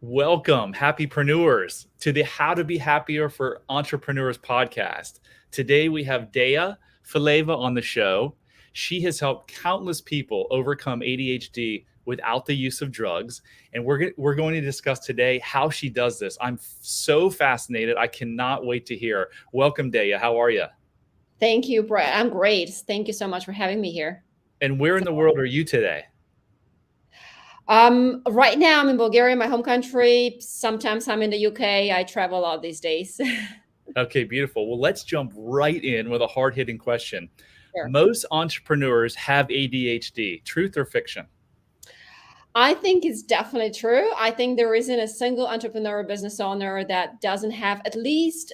Welcome, happypreneurs, to the How to Be Happier for Entrepreneurs podcast. Today we have Dea Fileva on the show. She has helped countless people overcome ADHD without the use of drugs. And we're going to discuss today how she does this. I'm so fascinated. I cannot wait to hear. Welcome, Dea. How are you? Thank you, Brett. I'm great. Thank you so much for having me here. And where in the world are you today? Right now I'm in Bulgaria, my home country. Sometimes I'm in the UK. I travel a lot these days. Okay, beautiful. Well, let's jump right in with a hard-hitting question. Sure. Most entrepreneurs have ADHD, truth or fiction? I think it's definitely true. I think there isn't a single entrepreneur or business owner that doesn't have at least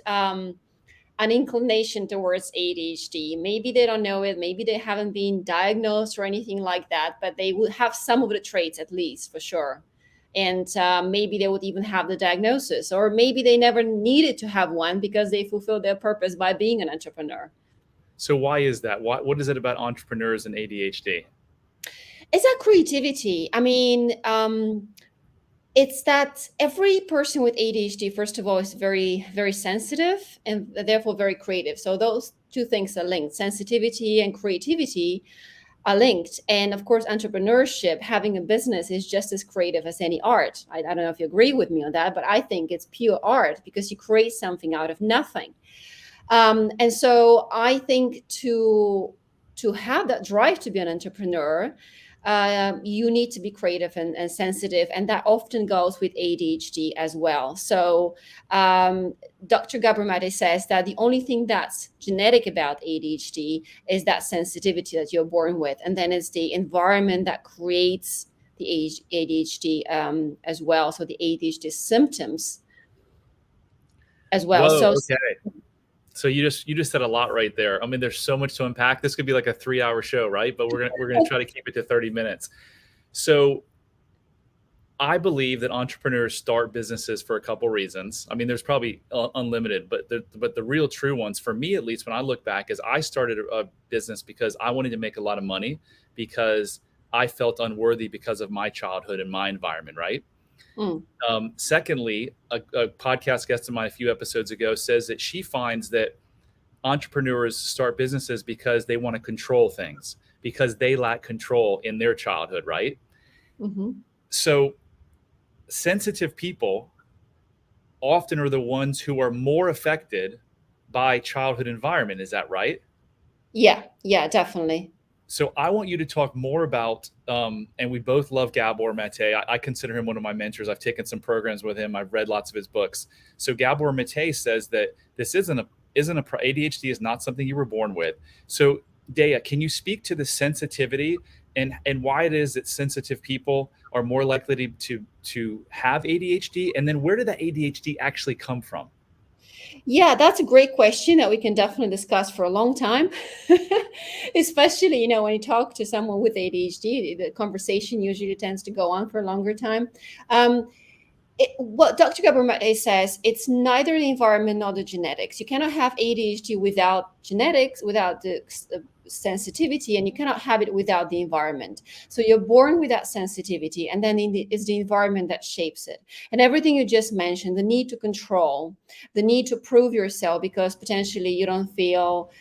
an inclination towards ADHD. Maybe they don't know it. Maybe they haven't been diagnosed or anything like that, but they would have some of the traits at least for sure. And maybe they would even have the diagnosis, or maybe they never needed to have one because they fulfilled their purpose by being an entrepreneur. So why is that? What is it about entrepreneurs and ADHD? It's that creativity. It's that every person with ADHD, first of all, is very, very sensitive and therefore very creative. So those two things are linked. Sensitivity and creativity are linked. And of course, entrepreneurship, having a business, is just as creative as any art. I don't know if you agree with me on that, but I think it's pure art because you create something out of nothing. And so I think to have that drive to be an entrepreneur, you need to be creative and sensitive, and that often goes with ADHD as well. So Dr. Gabor says that the only thing that's genetic about ADHD is that sensitivity that you're born with, and then it's the environment that creates the ADHD as well. So the ADHD symptoms as well. Whoa, So okay. So you just said a lot right there. I mean, there's so much to unpack. This could be like a 3-hour show, right? But we're gonna try to keep it to 30 minutes. So I believe that entrepreneurs start businesses for a couple reasons. I mean, there's probably unlimited, but the real true ones, for me at least, when I look back, is I started a business because I wanted to make a lot of money because I felt unworthy because of my childhood and my environment, right? mm, Secondly, a podcast guest of mine a few episodes ago says that she finds that entrepreneurs start businesses because they want to control things, because they lack control in their childhood, right? mhm. So sensitive people often are the ones who are more affected by childhood environment. Is that right? Yeah, definitely. So I want you to talk more about, and we both love Gabor Mate. I consider him one of my mentors. I've taken some programs with him. I've read lots of his books. So Gabor Mate says that this isn't a ADHD is not something you were born with. So Dea, can you speak to the sensitivity and why it is that sensitive people are more likely to have ADHD, and then where did that ADHD actually come from? Yeah, that's a great question that we can definitely discuss for a long time. Especially, when you talk to someone with ADHD, the conversation usually tends to go on for a longer time. Um, what Dr. Gabor says, it's neither the environment nor the genetics. You cannot have ADHD without genetics, without the sensitivity, and you cannot have it without the environment. So you're born with that sensitivity, and then it's the environment that shapes it. And everything you just mentioned, the need to control, the need to prove yourself because potentially you don't feel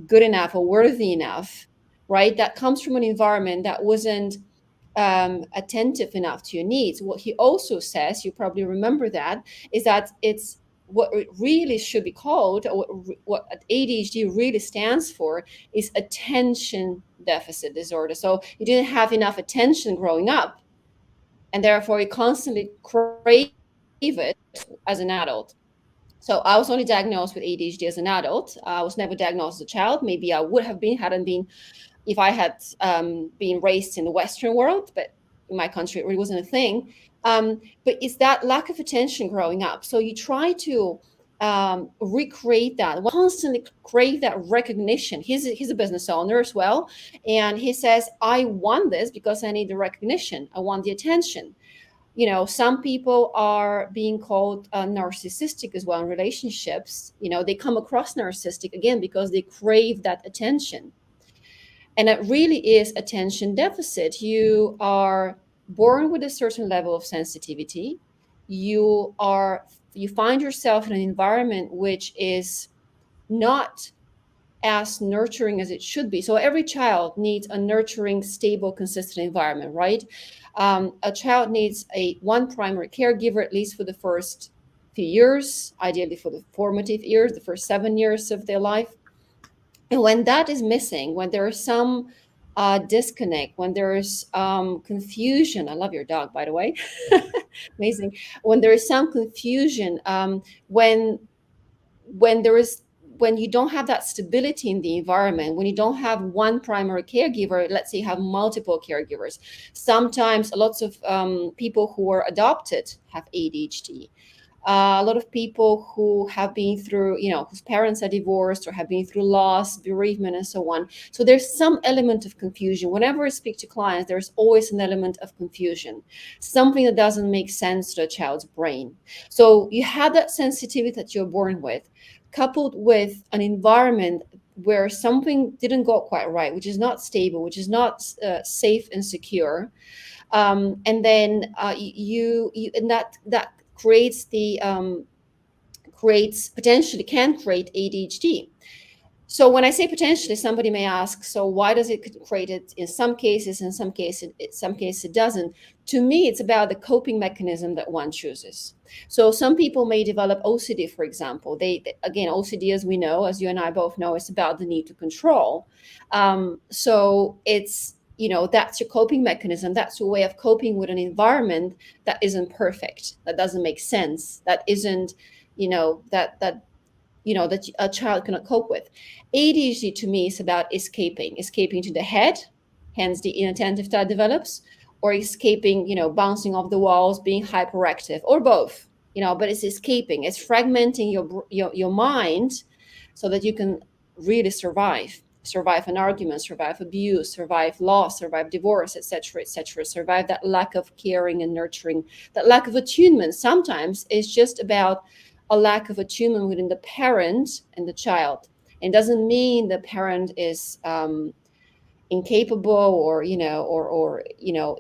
good enough or worthy enough, right? That comes from an environment that wasn't attentive enough to your needs. What he also says, you probably remember that, is that it's what it really should be called, or what ADHD really stands for, is attention deficit disorder. So you didn't have enough attention growing up, and therefore you constantly crave it as an adult. So I was only diagnosed with ADHD as an adult. I was never diagnosed as a child. Maybe I would have been hadn't been if I had been raised in the Western world, but in my country, it really wasn't a thing. But it's that lack of attention growing up. So you try to recreate that, constantly crave that recognition. He's a business owner as well. And he says, I want this because I need the recognition. I want the attention. Some people are being called narcissistic as well in relationships. They come across narcissistic again because they crave that attention. And it really is attention deficit. You are born with a certain level of sensitivity. you are you find yourself in an environment which is not as nurturing as it should be. So every child needs a nurturing, stable, consistent environment, right? A child needs one primary caregiver at least for the first few years, ideally for the formative years, the first 7 years of their life. And when that is missing, when there is some disconnect, when there's confusion, I love your dog, by the way, amazing. When there is some confusion, when when there is when you don't have that stability in the environment, when you don't have one primary caregiver, let's say you have multiple caregivers. Sometimes lots of people who are adopted have ADHD. A lot of people who have been through, whose parents are divorced or have been through loss, bereavement, and so on. So there's some element of confusion. Whenever I speak to clients, there's always an element of confusion, something that doesn't make sense to a child's brain. So you have that sensitivity that you're born with, coupled with an environment where something didn't go quite right, which is not stable, which is not safe and secure. And then and that creates potentially can create ADHD. So when I say potentially, somebody may ask, so why does it create it in some cases, in some cases it doesn't? To me, it's about the coping mechanism that one chooses. So some people may develop OCD, for example. Again, OCD, as we know, as you and I both know, is about the need to control. So it's, that's your coping mechanism. That's your way of coping with an environment that isn't perfect, that doesn't make sense, that isn't, that a child cannot cope with. ADHD to me is about escaping to the head, hence the inattentive type develops, or escaping, bouncing off the walls, being hyperactive, or both, but it's escaping, it's fragmenting your mind so that you can really survive an argument, survive abuse, survive loss, survive divorce, etc., etc., survive that lack of caring and nurturing, that lack of attunement. Sometimes it's just about a lack of attunement within the parent and the child. It doesn't mean the parent is incapable or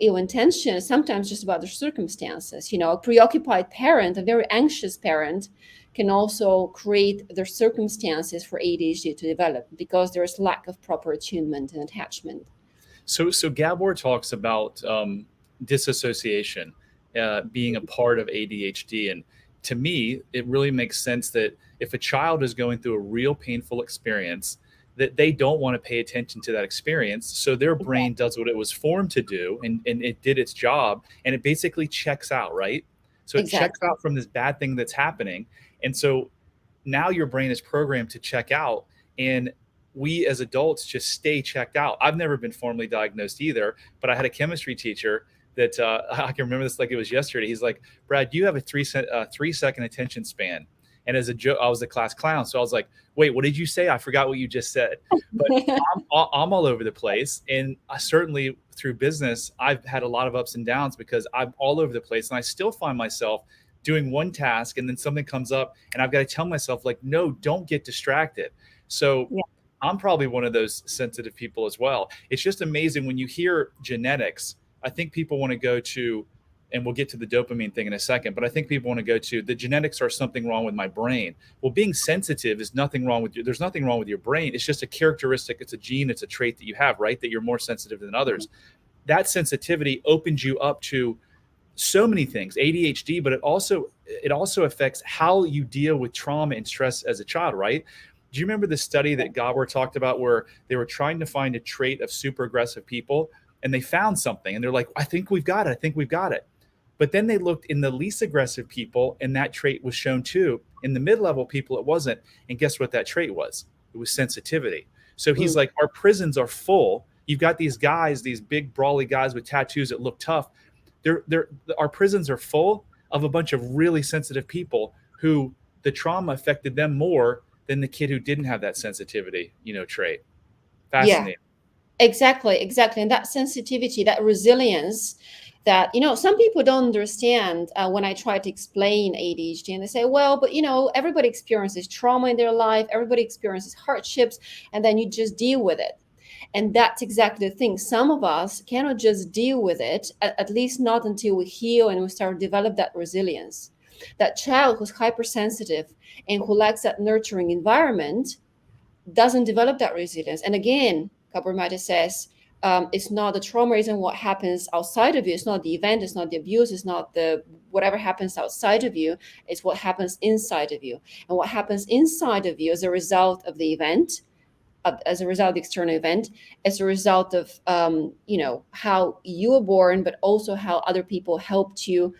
ill-intentioned. Sometimes just about the circumstances. A preoccupied parent, a very anxious parent, can also create the circumstances for ADHD to develop because there's lack of proper attunement and attachment. So Gabor talks about disassociation being a part of ADHD, and to me, it really makes sense that if a child is going through a real painful experience, that they don't want to pay attention to that experience. So their brain does what it was formed to do, and it did its job, and it basically checks out, right? So it checks out from this bad thing that's happening. And so now your brain is programmed to check out, and we as adults just stay checked out. I've never been formally diagnosed either, but I had a chemistry teacher that I can remember this like it was yesterday. He's like, Brad, you have a 3-second attention span. And as a joke, I was the class clown. So I was like, wait, what did you say? I forgot what you just said. But I'm all over the place. And I certainly through business, I've had a lot of ups and downs because I'm all over the place. And I still find myself doing one task and then something comes up and I've got to tell myself like, no, don't get distracted. So I'm probably one of those sensitive people as well. It's just amazing when you hear genetics. I think people want to go to, and we'll get to the dopamine thing in a second, but I think people want to go to the genetics are something wrong with my brain. Well, being sensitive is nothing wrong with you. There's nothing wrong with your brain. It's just a characteristic. It's a gene. It's a trait that you have, right? That you're more sensitive than others. That sensitivity opens you up to so many things, ADHD, but it also affects how you deal with trauma and stress as a child, right? Do you remember the study that Gabor talked about where they were trying to find a trait of super aggressive people and they found something and they're like, I think we've got it. But then they looked in the least aggressive people and that trait was shown too. In the mid-level people, it wasn't. And guess what that trait was? It was sensitivity. So he's like, our prisons are full. You've got these guys, these big brawly guys with tattoos that look tough. Our prisons are full of a bunch of really sensitive people who the trauma affected them more than the kid who didn't have that sensitivity, trait. Fascinating. Yeah, exactly. And that sensitivity, that resilience that, some people don't understand when I try to explain ADHD and they say, well, but, everybody experiences trauma in their life. Everybody experiences hardships and then you just deal with it. And that's exactly the thing. Some of us cannot just deal with it, at least not until we heal and we start to develop that resilience. That child who's hypersensitive and who lacks that nurturing environment doesn't develop that resilience. And again, Cabramatta says, it's not the trauma isn't what happens outside of you. It's not the event. It's not the abuse. It's not the whatever happens outside of you. It's what happens inside of you. And what happens inside of you as a result of the event, as a result of the external event, as a result of how you were born, but also how other people helped you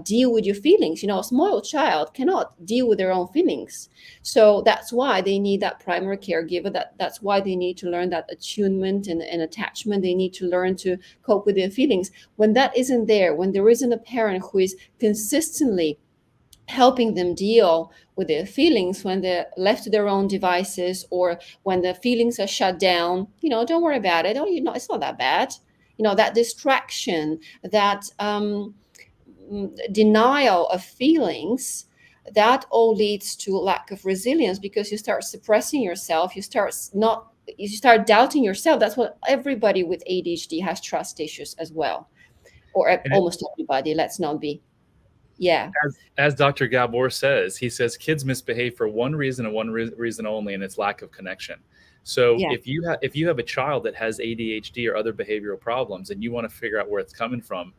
deal with your feelings. A small child cannot deal with their own feelings, so that's why they need that primary caregiver. That's why they need to learn that attunement and attachment. They need to learn to cope with their feelings. When that isn't there, when there isn't a parent who is consistently helping them deal with their feelings, when they're left to their own devices, or when the feelings are shut down, don't worry about it. Oh, it's not that bad. That distraction, that denial of feelings, that all leads to lack of resilience, because you start suppressing yourself. You start doubting yourself. That's what everybody with ADHD has, trust issues as well, or And almost everybody. Let's not be. Yeah. as Dr. Gabor says, he says kids misbehave for one reason and one reason only, and it's lack of connection. So Yeah. if you have a child that has ADHD or other behavioral problems and you want to figure out where it's coming from,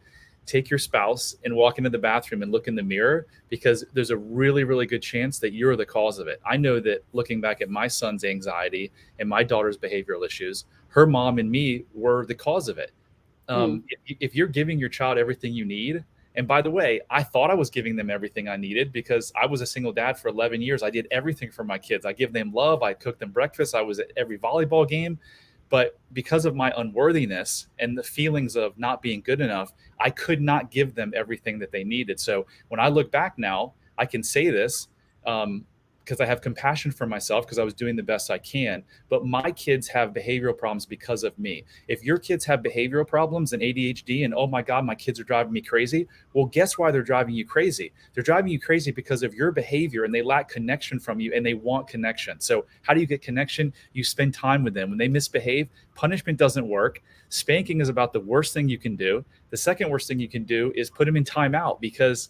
take your spouse and walk into the bathroom and look in the mirror, because there's a really, really good chance that you're the cause of it. I know that looking back at my son's anxiety and my daughter's behavioral issues, her mom and me were the cause of it. If you're giving your child everything you need, and by the way, I thought I was giving them everything I needed because I was a single dad for 11 years. I did everything for my kids. I give them love. I cooked them breakfast. I was at every volleyball game. But because of my unworthiness and the feelings of not being good enough, I could not give them everything that they needed. So when I look back now, I can say this because I have compassion for myself, because I was doing the best I can. But my kids have behavioral problems because of me. If your kids have behavioral problems and ADHD and, oh my God, my kids are driving me crazy. Well, guess why they're driving you crazy? They're driving you crazy because of your behavior, and they lack connection from you, and they want connection. So how do you get connection? You spend time with them. When they misbehave, punishment doesn't work. Spanking is about the worst thing you can do. The second worst thing you can do is put them in timeout, because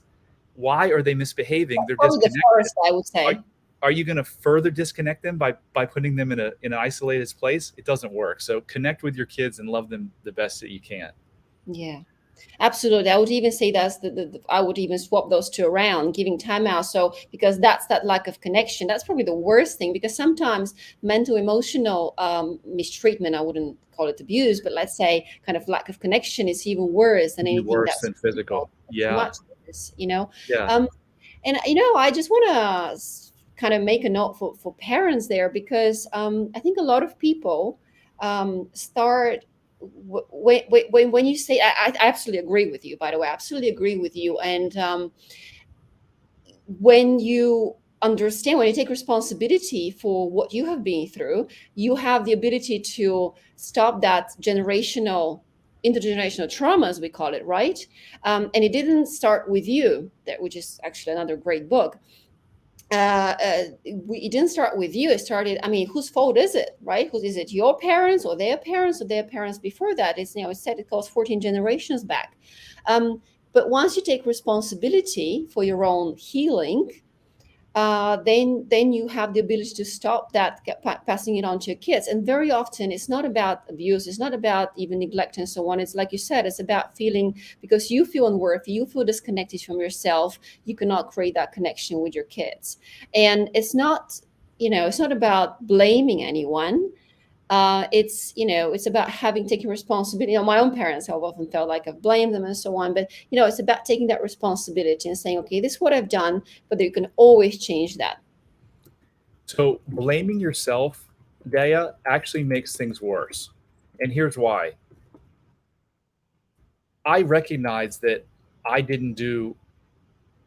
why are they misbehaving? They're Probably the disconnected. first, I would say. Are you going to further disconnect them by putting them in an isolated place? It doesn't work. So connect with your kids and love them the best that you can. Yeah, absolutely. I would even say I would even swap those two around, giving time out. So, because that's that lack of connection. That's probably the worst thing, because sometimes mental, emotional mistreatment, I wouldn't call it abuse, but let's say kind of lack of connection is even worse than anything Worse that's than physical. Yeah. much worse, Yeah. And I just want to kind of make a note for parents there, because I think a lot of people start when you say, I absolutely agree with you, by the way. I absolutely agree with you. And when you understand, when you take responsibility for what you have been through, you have the ability to stop that intergenerational trauma, as we call it, right? And it didn't start with you, which is actually another great book. It didn't start with you. It started, whose fault is it, right? Is it your parents or their parents before that? It's said it goes 14 generations back. But once you take responsibility for your own healing, then you have the ability to stop that passing it on to your kids. And very often it's not about abuse, it's not about even neglect and so on. It's like you said, it's about feeling, because you feel unworthy, you feel disconnected from yourself, you cannot create that connection with your kids. And it's not about blaming anyone. It's about taking responsibility. My own parents, I've often felt like I've blamed them and so on, but it's about taking that responsibility and saying, okay, this is what I've done, but you can always change that. So blaming yourself, Daya, actually makes things worse. And here's why. I recognize that I didn't do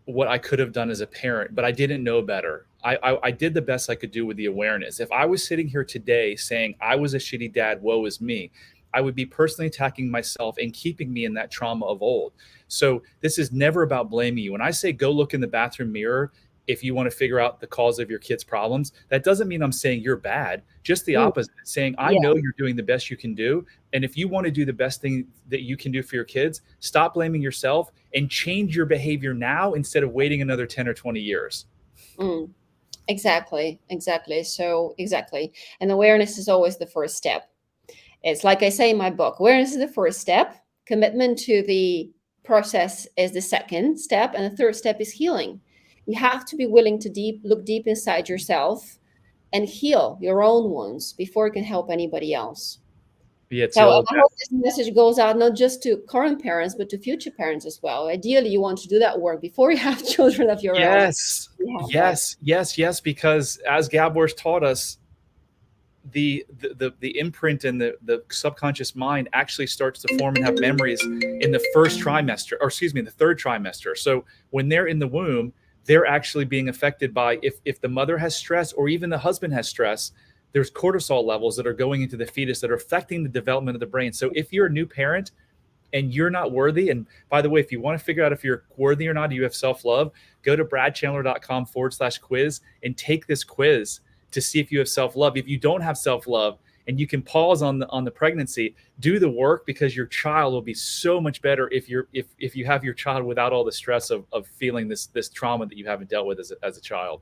what I could have done as a parent, but I didn't know better. I did the best I could do with the awareness. If I was sitting here today saying I was a shitty dad, woe is me, I would be personally attacking myself and keeping me in that trauma of old. So this is never about blaming you. When I say go look in the bathroom mirror, if you want to figure out the cause of your kids' problems. That doesn't mean I'm saying you're bad, just the Mm, opposite. Saying, I yeah. know you're doing the best you can do. And if you want to do the best thing that you can do for your kids, stop blaming yourself and change your behavior now instead of waiting another 10 or 20 years. Mm. Exactly, exactly. So, exactly. And awareness is always the first step. It's like I say in my book, awareness is the first step, commitment to the process is the second step, and the third step is healing. You have to be willing to look deep inside yourself and heal your own wounds before you can help anybody else. Yeah, it's the So old I hope this message goes out not just to current parents, but to future parents as well. Ideally, you want to do that work before you have children of your own. yes, You have that. yes, because as Gabor's taught us, the imprint in the subconscious mind actually starts to form and have memories in the first trimester, or excuse me, the third trimester. So when they're in the womb, they're actually being affected by, if the mother has stress or even the husband has stress, there's cortisol levels that are going into the fetus that are affecting the development of the brain. So if you're a new parent and you're not worthy, and by the way, if you want to figure out if you're worthy or not, do you have self-love, go to bradchandler.com/quiz and take this quiz to see if you have self-love. If you don't have self-love, and you can pause on the pregnancy, do the work, because your child will be so much better if you have your child without all the stress of feeling this trauma that you haven't dealt with as a child.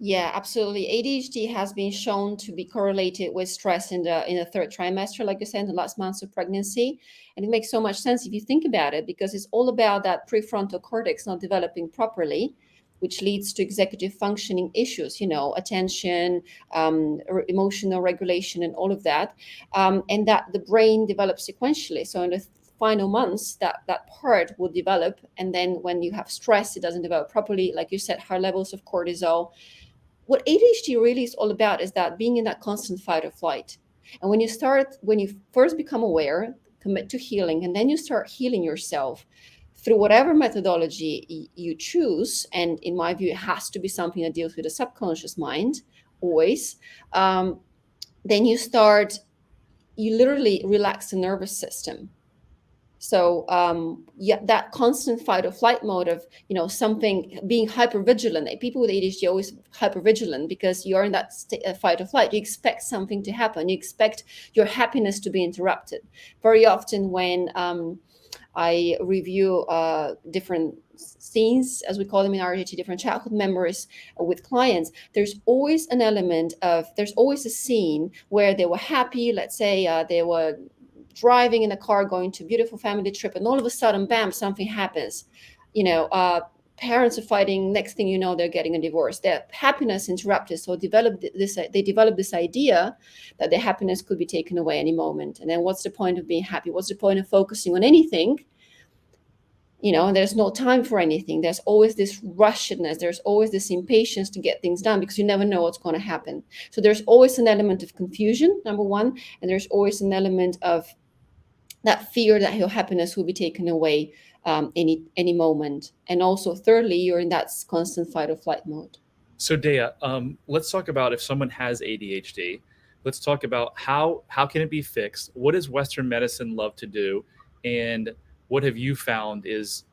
Yeah, absolutely. ADHD has been shown to be correlated with stress in the third trimester, like you said, in the last months of pregnancy. And it makes so much sense if you think about it, because it's all about that prefrontal cortex not developing properly, which leads to executive functioning issues, attention, emotional regulation, and all of that. And that the brain develops sequentially. So in the final months, that part will develop. And then when you have stress, it doesn't develop properly. Like you said, high levels of cortisol. What ADHD really is all about is that being in that constant fight or flight. And when you first become aware, commit to healing, and then you start healing yourself through whatever methodology you choose. And in my view, it has to be something that deals with the subconscious mind always. Then you literally relax the nervous system. So yeah, that constant fight or flight mode of something being hyper vigilant. People with ADHD are always hyper vigilant because you're in that fight or flight. You expect something to happen. You expect your happiness to be interrupted. Very often when I review different scenes, as we call them in ADHD, different childhood memories with clients, there's always a scene where they were happy. Let's say they were driving in a car going to a beautiful family trip, and all of a sudden, bam, something happens. Parents are fighting. Next thing you know, they're getting a divorce. Their happiness interrupted. So they developed this idea that their happiness could be taken away any moment. And then what's the point of being happy? What's the point of focusing on anything? There's no time for anything. There's always this rushedness. There's always this impatience to get things done because you never know what's going to happen. So there's always an element of confusion, number one, and there's always an element of that fear that your happiness will be taken away any moment. And also, thirdly, you're in that constant fight or flight mode. So Dea, let's talk about, if someone has ADHD, let's talk about how can it be fixed? What does Western medicine love to do? And what have you found is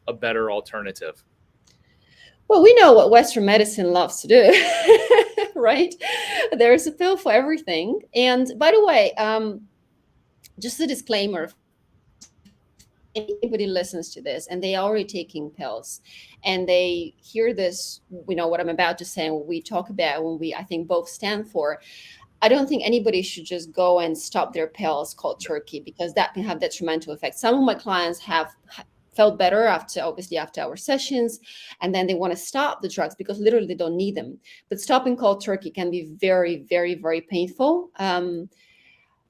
a better alternative? Well, we know what Western medicine loves to do, right? There's a pill for everything. And by the way, just a disclaimer, anybody listens to this and they are already taking pills and they hear this, what I'm about to say, and what we talk about, when I think both stand for, I don't think anybody should just go and stop their pills cold turkey, because that can have detrimental effects. Some of my clients have felt better after our sessions, and then they want to stop the drugs because literally they don't need them. But stopping cold turkey can be very, very, very painful.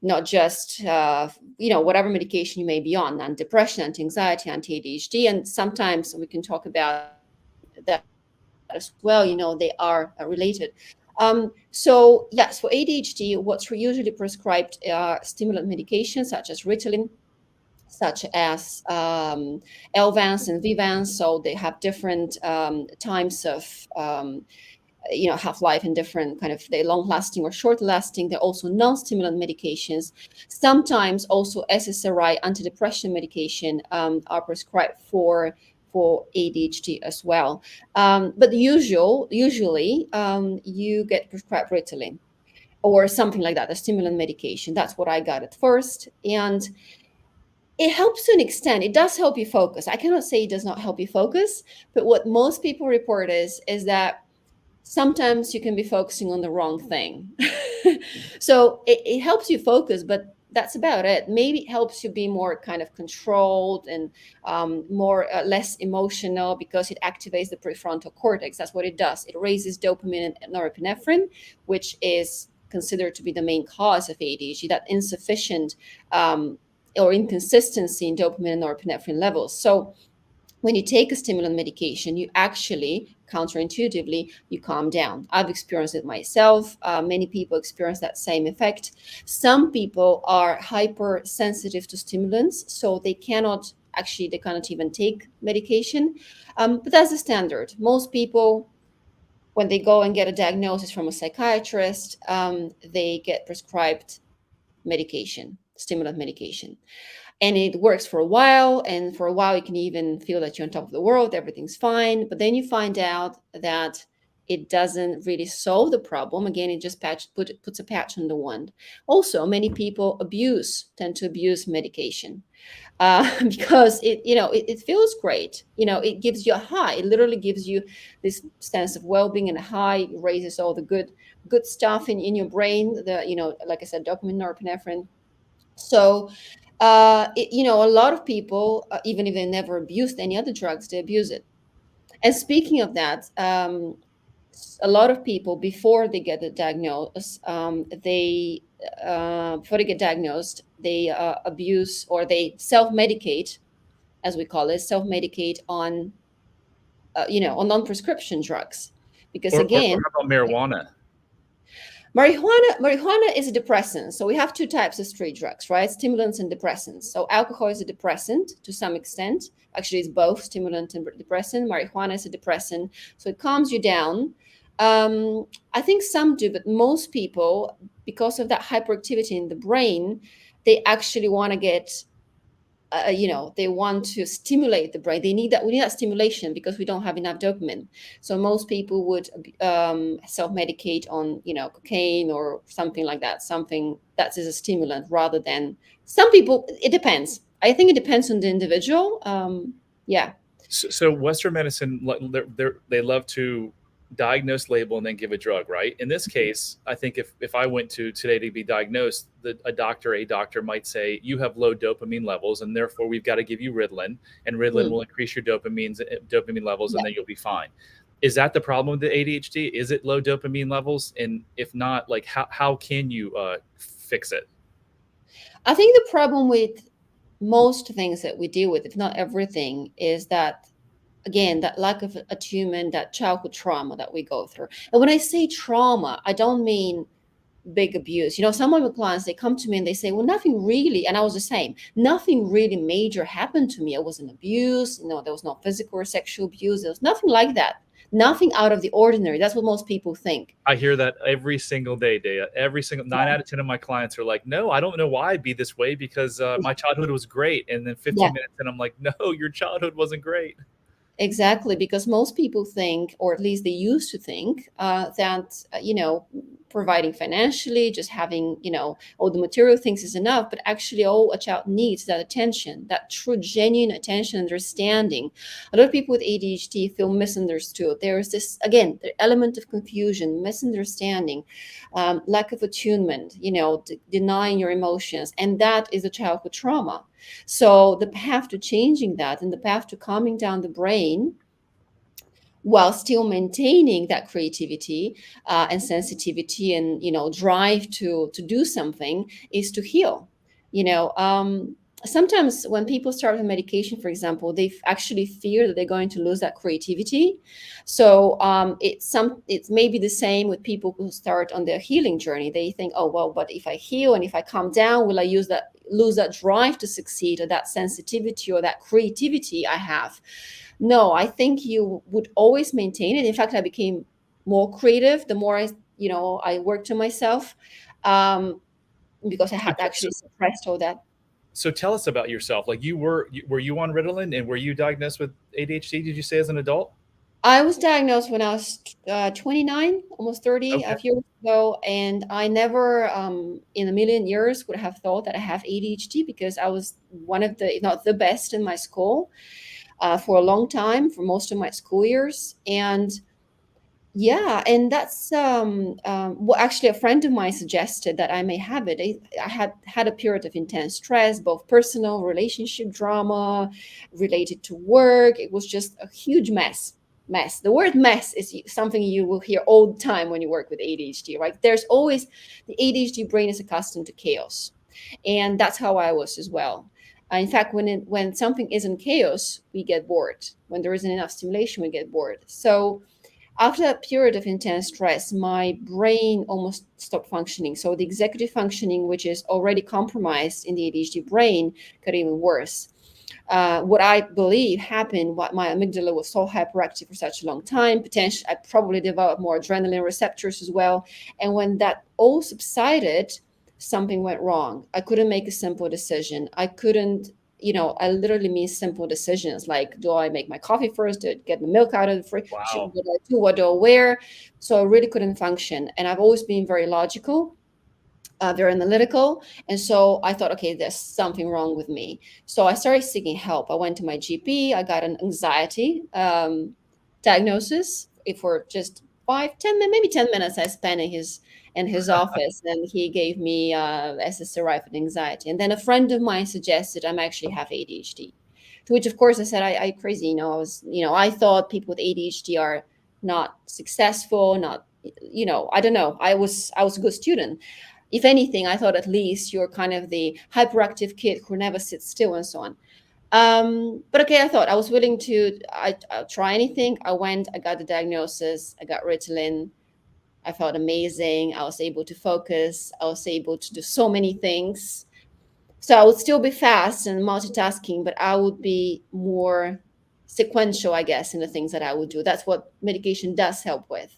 Not just whatever medication you may be on, anti-depression, anti-anxiety, anti-ADHD, and sometimes we can talk about that as well. They are related. So yes, for ADHD, what's usually prescribed are stimulant medications such as Ritalin, such as Elvance and Vivance. So they have different times of half-life and different kind of, they're long-lasting or short-lasting. They're also non-stimulant medications. Sometimes also SSRI, antidepressant medication, are prescribed for for ADHD as well. But usually, you get prescribed Ritalin or something like that, a stimulant medication. That's what I got at first. And it helps to an extent. It does help you focus. I cannot say it does not help you focus, but what most people report is that sometimes you can be focusing on the wrong thing. So it helps you focus, but that's about it. Maybe it helps you be more kind of controlled and more less emotional because it activates the prefrontal cortex. That's what it does. It raises dopamine and norepinephrine, which is considered to be the main cause of ADHD, that insufficient or inconsistency in dopamine and norepinephrine levels. So when you take a stimulant medication, you actually, counterintuitively, you calm down. I've experienced it myself. Many people experience that same effect. Some people are hypersensitive to stimulants, so they cannot even take medication. But that's the standard. Most people, when they go and get a diagnosis from a psychiatrist, they get prescribed medication, stimulant medication, and it works for a while, and for a while you can even feel that you're on top of the world, everything's fine, but then you find out that it doesn't really solve the problem. Again, it just puts a patch on the wound. Also, many people tend to abuse medication because it feels great. It gives you a high. It literally gives you this sense of well-being and a high. It raises all the good stuff in your brain, like I said, dopamine, norepinephrine. So a lot of people, even if they never abused any other drugs, they abuse it. And speaking of that, a lot of people, before they get the diagnosis, before they get diagnosed, they abuse, or they self-medicate, as we call it, self-medicate on non-prescription drugs, because Or again, how about marijuana? Marijuana is a depressant. So we have two types of street drugs, right? Stimulants and depressants. So alcohol is a depressant to some extent. Actually, it's both stimulant and depressant. Marijuana is a depressant, so it calms you down. I think some do, but most people, because of that hyperactivity in the brain, they actually want to they want to stimulate the brain. We need that stimulation because we don't have enough dopamine. So most people would self-medicate on cocaine or something like that, something that is a stimulant, rather than some people. It depends. I think it depends on the individual. Yeah. So Western medicine, they love to diagnose, label, and then give a drug, right? In this case, I think if I went to today to be diagnosed, a doctor might say you have low dopamine levels, and therefore we've got to give you Ritalin, and Ritalin will increase your dopamine levels, and then you'll be fine. Is that the problem with the ADHD? Is it low dopamine levels? And if not, like how can you fix it? I think the problem with most things that we deal with, if not everything, is that, again, that lack of attunement, that childhood trauma that we go through. And when I say trauma, I don't mean big abuse. Some of my clients, they come to me and they say, well, nothing really, and I was the same, nothing really major happened to me. I wasn't abused. There was no physical or sexual abuse. There was nothing like that. Nothing out of the ordinary. That's what most people think. I hear that every single day, Dea. Every single 9 out of 10 of my clients are like, no, I don't know why I'd be this way because my childhood was great. And then 15 Yeah. minutes and I'm like, no, your childhood wasn't great. Exactly, because most people think, or at least they used to think, that providing financially, just having all the material things is enough. But actually, all a child needs that attention, that true, genuine attention, understanding. A lot of people with ADHD feel misunderstood. There is this, again, the element of confusion, misunderstanding, lack of attunement, denying your emotions, and that is a childhood trauma. So the path to changing that, and the path to calming down the brain while still maintaining that creativity and sensitivity and drive to do something, is to heal. Sometimes when people start with medication, for example, they actually fear that they're going to lose that creativity. So it's maybe the same with people who start on their healing journey. They think, oh well, but if I heal and if I calm down, will I lose that drive to succeed, or that sensitivity or that creativity I have? No, I think you would always maintain it. In fact, I became more creative the more I worked on myself, because I had So, actually suppressed all that. So tell us about yourself. Like were you on Ritalin, and were you diagnosed with ADHD? Did you say as an adult? I was diagnosed when I was 29, almost 30, Okay. a few years ago, and I never, in a million years, would have thought that I have ADHD because I was one of the, if not the best in my school for a long time, for most of my school years. And yeah, and that's well, actually, a friend of mine suggested that I may have it. I had a period of intense stress, both personal, relationship drama, related to work. It was just a huge mess. Mess. The word mess is something you will hear all the time when you work with ADHD, right? There's always the ADHD brain is accustomed to chaos, and that's how I was as well. In fact, when something isn't chaos, we get bored. When there isn't enough stimulation, we get bored. So after that period of intense stress, my brain almost stopped functioning. So the executive functioning, which is already compromised in the ADHD brain, got even worse. What I believe happened, what my amygdala was so hyperactive for such a long time, potentially I probably developed more adrenaline receptors as well. And when that all subsided, something went wrong. I couldn't make a simple decision. I couldn't, I literally mean simple decisions like, do I make my coffee first? Do I get the milk out of the fridge? Wow. What do I do? What do I wear? So I really couldn't function. And I've always been very logical, very analytical. And so I thought, okay, there's something wrong with me. So I started seeking help. I went to my GP. I got an anxiety diagnosis. For just 5, 10, maybe 10 minutes, I spent in his office, and he gave me SSRI for anxiety. And then a friend of mine suggested I'm actually have ADHD. To which, of course, I said, I crazy. I thought people with ADHD are not successful, not, I don't know. I was a good student. If anything, I thought at least you're kind of the hyperactive kid who never sits still and so on. But okay, I thought I was willing to I'll try anything. I went, I got the diagnosis, I got Ritalin. I felt amazing. I was able to focus. I was able to do so many things. So I would still be fast and multitasking, but I would be more sequential, I guess, in the things that I would do. That's what medication does help with.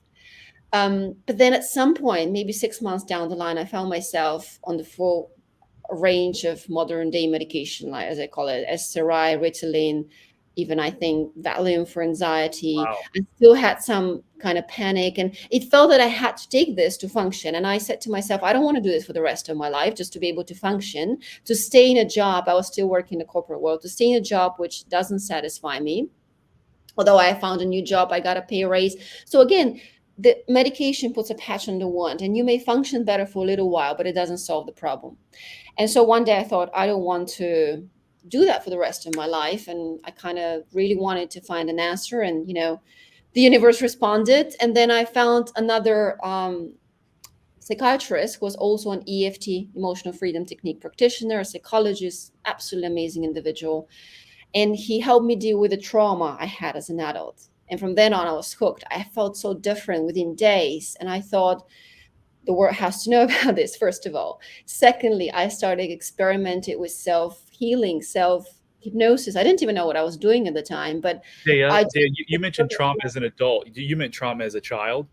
But then at some point, maybe 6 months down the line, I found myself on the full range of modern day medication, like as I call it, SSRI, Ritalin, even I think Valium for anxiety. Wow. I still had some kind of panic, and it felt that I had to take this to function. And I said to myself, I don't want to do this for the rest of my life, just to be able to function, to stay in a job. I was still working in the corporate world, to stay in a job which doesn't satisfy me. Although I found a new job, I got a pay raise. So again, the medication puts a patch on the wound, and you may function better for a little while, but it doesn't solve the problem. And so one day I thought, I don't want to do that for the rest of my life. And I kind of really wanted to find an answer. And, the universe responded. And then I found another psychiatrist who was also an EFT, emotional freedom technique practitioner, a psychologist, absolutely amazing individual. And he helped me deal with the trauma I had as an adult. And from then on, I was hooked. I felt so different within days. And I thought, the world has to know about this, first of all. Secondly, I started experimenting with self-healing, self-hypnosis. I didn't even know what I was doing at the time, but I Dea, you mentioned trauma as an adult. You meant trauma as a child?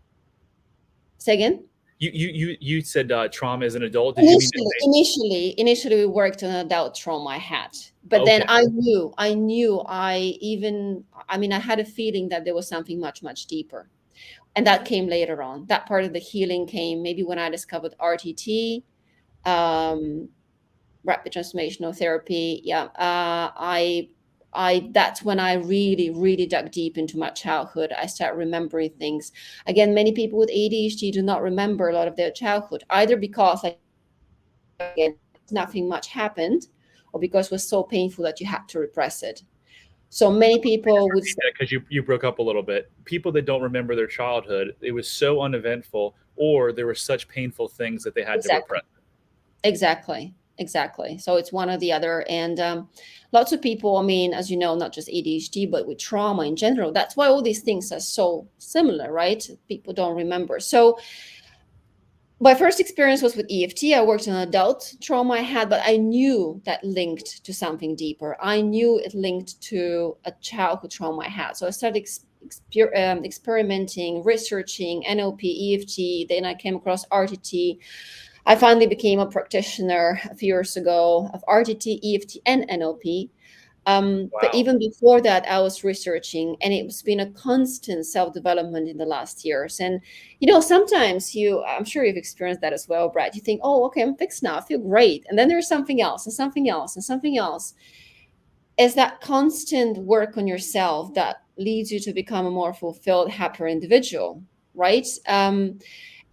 say again. You said trauma as an adult. Did you mean to Initially, say? initially, initially, we worked on adult trauma I had, but then Okay. I had a feeling that there was something much, much deeper. And that came later on. That part of the healing came maybe when I discovered RTT, um, rapid transformational therapy. Yeah, I that's when I really, really dug deep into my childhood. I started remembering things. Again, many people with ADHD do not remember a lot of their childhood, either because like again, nothing much happened, or because it was so painful that you had to repress it. So many people would say, Because you broke up a little bit. People that don't remember their childhood, it was so uneventful, or there were such painful things that they had to exactly. repress. Exactly. So it's one or the other. And lots of people, as you know, not just ADHD, but with trauma in general, that's why all these things are so similar, right? People don't remember. So my first experience was with EFT. I worked on adult trauma I had, but I knew that linked to something deeper. I knew it linked to a childhood trauma I had. So I started experimenting, researching NLP, EFT. Then I came across RTT. I finally became a practitioner a few years ago of RTT, EFT, and NLP. But Wow. even before that, I was researching, and it's been a constant self development in the last years. And sometimes I'm sure you've experienced that as well, Brad. You think, oh, okay, I'm fixed now, I feel great, and then there's something else, and something else, and something else. It's that constant work on yourself that leads you to become a more fulfilled, happier individual, right?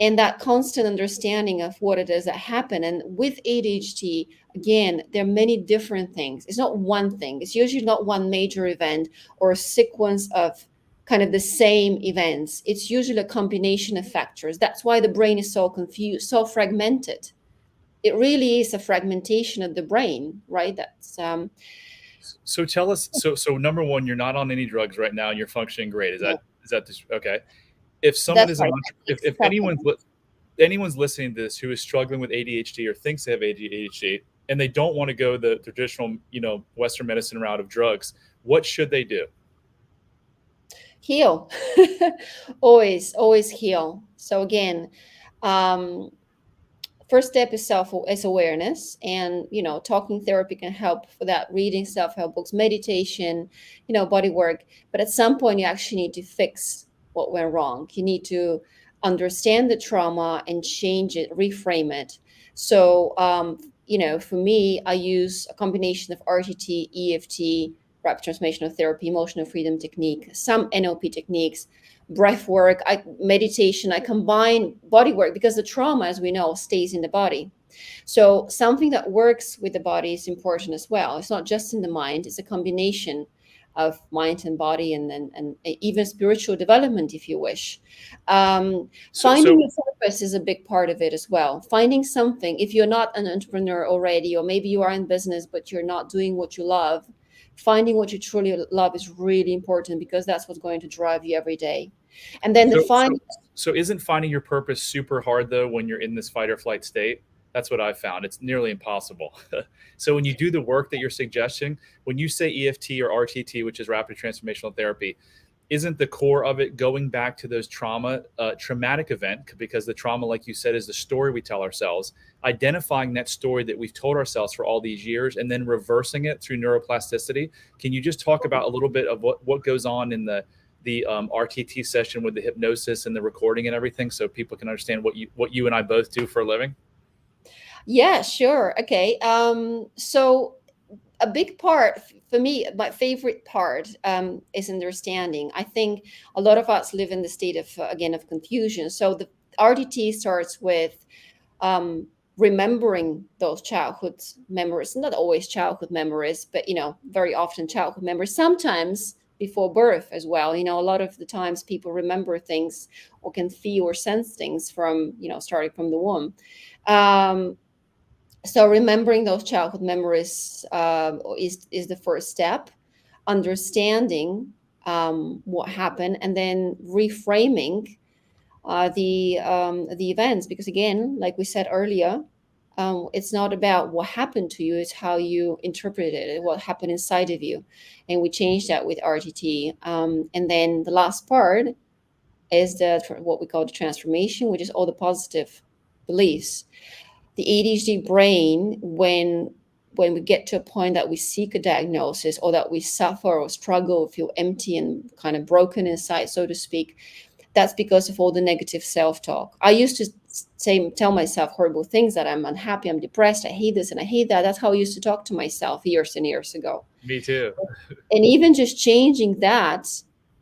And that constant understanding of what it is that happen. And with ADHD, again, there are many different things. It's not one thing. It's usually not one major event or a sequence of kind of the same events. It's usually a combination of factors. That's why the brain is so confused, so fragmented. It really is a fragmentation of the brain, right? So tell us. So number one, you're not on any drugs right now, and you're functioning great. Is Yeah, that just okay? If someone that's is right. I take if supplements. anyone's listening to this who is struggling with ADHD or thinks they have ADHD and they don't want to go the traditional, Western medicine route of drugs, what should they do? Heal. Always heal. So again, um, first step is awareness, and talking therapy can help for that, reading self-help books, meditation, body work. But at some point you actually need to fix what went wrong. You need to understand the trauma and change it, reframe it. So for me, I use a combination of RTT, EFT, rapid transformational therapy, emotional freedom technique, some NLP techniques, breath work, meditation. I combine body work because the trauma, as we know, stays in the body. So something that works with the body is important as well. It's not just in the mind, it's a combination of mind and body, and even spiritual development, if you wish. So Finding so your purpose is a big part of it as well. Finding something, if you're not an entrepreneur already, or maybe you are in business but you're not doing what you love, finding what you truly love is really important, because that's what's going to drive you every day. And then the so so final. so isn't finding your purpose super hard though when you're in this fight or flight state? That's what I've found. It's nearly impossible. So when you do the work that you're suggesting, when you say EFT or RTT, which is rapid transformational therapy, isn't the core of it going back to those traumatic event? Because the trauma, like you said, is the story we tell ourselves, identifying that story that we've told ourselves for all these years and then reversing it through neuroplasticity. Can you just talk about a little bit of what goes on in the RTT session with the hypnosis and the recording and everything, so people can understand what you and I both do for a living? Yeah, sure. Okay. So a big part for me, my favorite part, is understanding. I think a lot of us live in the state of, again, of confusion. So the RTT starts with um, remembering those childhood memories, not always childhood memories, but very often childhood memories, sometimes before birth as well. A lot of the times people remember things or can feel or sense things from, starting from the womb. um, so remembering those childhood memories, is the first step. Understanding what happened, and then reframing the events, because again, like we said earlier, it's not about what happened to you, it's how you interpreted it, what happened inside of you. And we changed that with RTT. And then the last part is what we call the transformation, which is all the positive beliefs. The ADHD brain, when we get to a point that we seek a diagnosis, or that we suffer or struggle, feel empty and kind of broken inside, so to speak, that's because of all the negative self-talk. I used to tell myself horrible things, that I'm unhappy, I'm depressed, I hate this and I hate that. That's how I used to talk to myself years and years ago. Me too. And even just changing that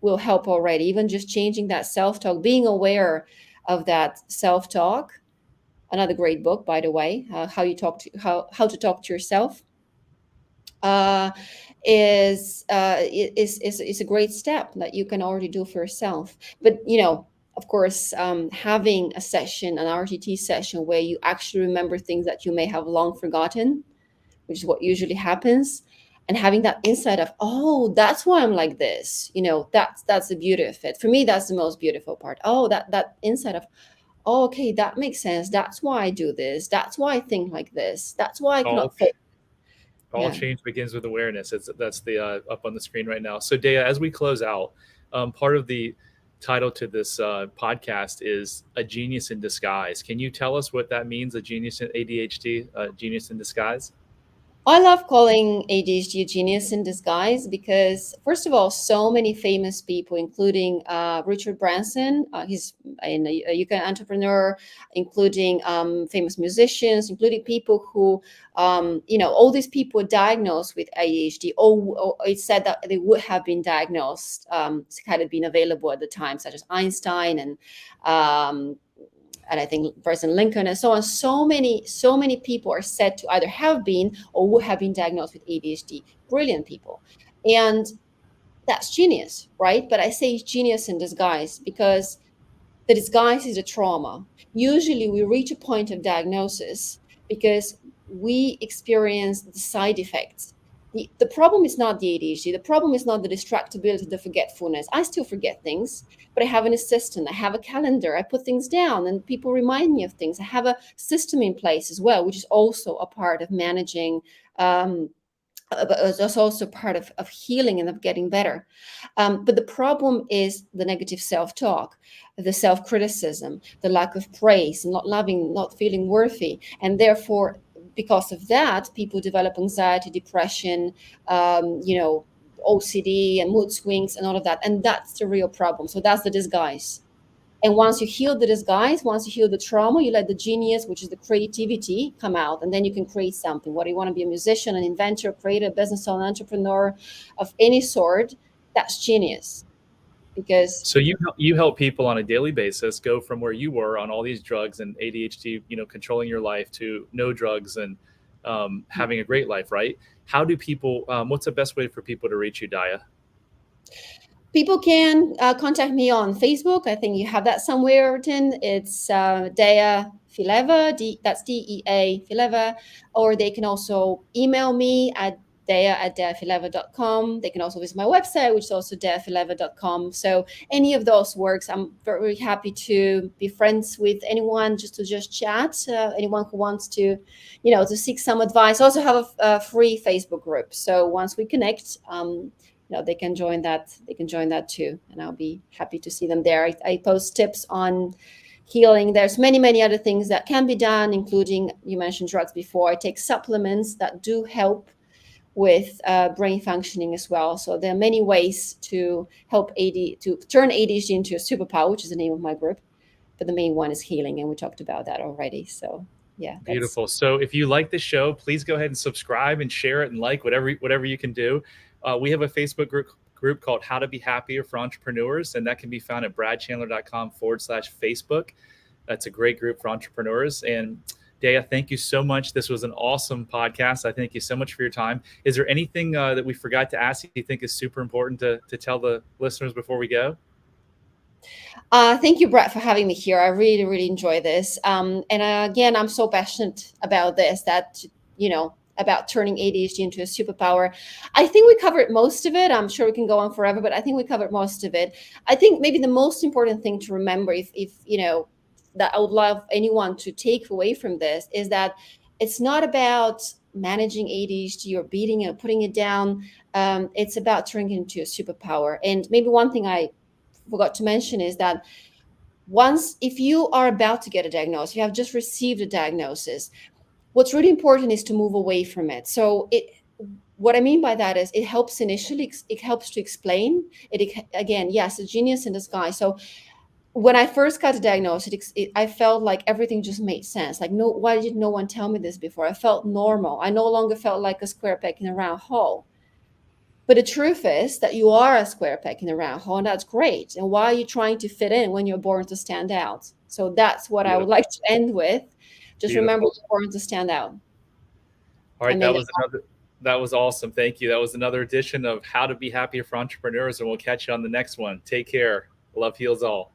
will help already. Even just changing that self-talk, being aware of that self-talk. Another great book, by the way, how to talk to yourself, uh, is a great step that you can already do for yourself. But of course, having a session, an RTT session, where you actually remember things that you may have long forgotten, which is what usually happens, and having that insight of, oh, that's why I'm like this. That's the beauty of it. For me, that's the most beautiful part. Oh, that insight of, oh, okay, that makes sense. That's why I do this. That's why I think like this. That's why I all cannot focus. all Yeah. change begins with awareness. That's the up on the screen right now. So Dea, as we close out, part of title to this podcast is A Genius in Disguise. Can you tell us what that means, a genius in ADHD, a genius in disguise? I love calling ADHD a genius in disguise because, first of all, so many famous people, including Richard Branson, he's a UK entrepreneur, including famous musicians, including people who, all these people diagnosed with ADHD, or it's said that they would have been diagnosed had it been available at the time, such as Einstein um, and I think President Lincoln and so on. So many people are said to either have been or would have been diagnosed with ADHD. Brilliant people. And that's genius, right? But I say genius in disguise because the disguise is a trauma. Usually we reach a point of diagnosis because we experience the side effects. The problem is not the ADHD. The problem is not the distractibility, the forgetfulness. I still forget things, but I have an assistant. I have a calendar. I put things down and people remind me of things. I have a system in place as well, which is also a part of managing but it's also part of healing and of getting better. But the problem is the negative self-talk, the self-criticism, the lack of praise, not loving, not feeling worthy. And therefore, because of that, people develop anxiety, depression, OCD and mood swings and all of that. And that's the real problem. So that's the disguise. And once you heal the disguise, once you heal the trauma, you let the genius, which is the creativity, come out. And then you can create something. Whether you want to be a musician, an inventor, creator, business owner, entrepreneur of any sort, that's genius. Because So you help people on a daily basis go from where you were on all these drugs and ADHD, controlling your life, to no drugs and having a great life, right? How do people? What's the best way for people to reach you, Daya? people can contact me on Facebook. I think you have that somewhere written. It's Dea Fileva, that's DEA Fileva. Or they can also email me at dea@deafileva.com. They can also visit my website, which is also deafileva.com. So any of those works. I'm very happy to be friends with anyone, just to chat. Anyone who wants to, to seek some advice. I also have a free Facebook group. So once we connect, they can join that. They can join that too, and I'll be happy to see them there. I post tips on healing. There's many other things that can be done, including, you mentioned drugs before. I take supplements that do help with brain functioning as well. So there are many ways to help to turn ADHD into a superpower, which is the name of my group. But the main one is healing, and we talked about that already. So yeah, Beautiful. So if you like the show, please go ahead and subscribe and share it and like whatever you can do. We have a Facebook group called How to Be Happier for Entrepreneurs, and that can be found at bradchandler.com/Facebook. That's a great group for entrepreneurs. And Dea, thank you so much. This was an awesome podcast. I thank you so much for your time. Is there anything that we forgot to ask you think is super important to tell the listeners before we go? Thank you, Brett, for having me here. I really enjoy this. And again, I'm so passionate about this, that, about turning ADHD into a superpower. I think we covered most of it. I'm sure we can go on forever, but I think we covered most of it. I think maybe the most important thing to remember, if that I would love anyone to take away from this, is that it's not about managing ADHD or beating it or putting it down. It's about turning it into a superpower. And maybe one thing I forgot to mention is that if you are about to get a diagnosis, you have just received a diagnosis, what's really important is to move away from it. So what I mean by that is it helps initially, it helps to explain it. Again, yes, a genius in disguise. So when I first got a diagnosis, I felt like everything just made sense. Like, no, why did no one tell me this before? I felt normal. I no longer felt like a square peg in a round hole. But the truth is that you are a square peg in a round hole, and that's great. And why are you trying to fit in when you're born to stand out? So that's what I would like to end with. Just remember, you're born to stand out. All right, that was awesome. Thank you. That was another edition of How to Be Happier for Entrepreneurs, and we'll catch you on the next one. Take care. Love heals all.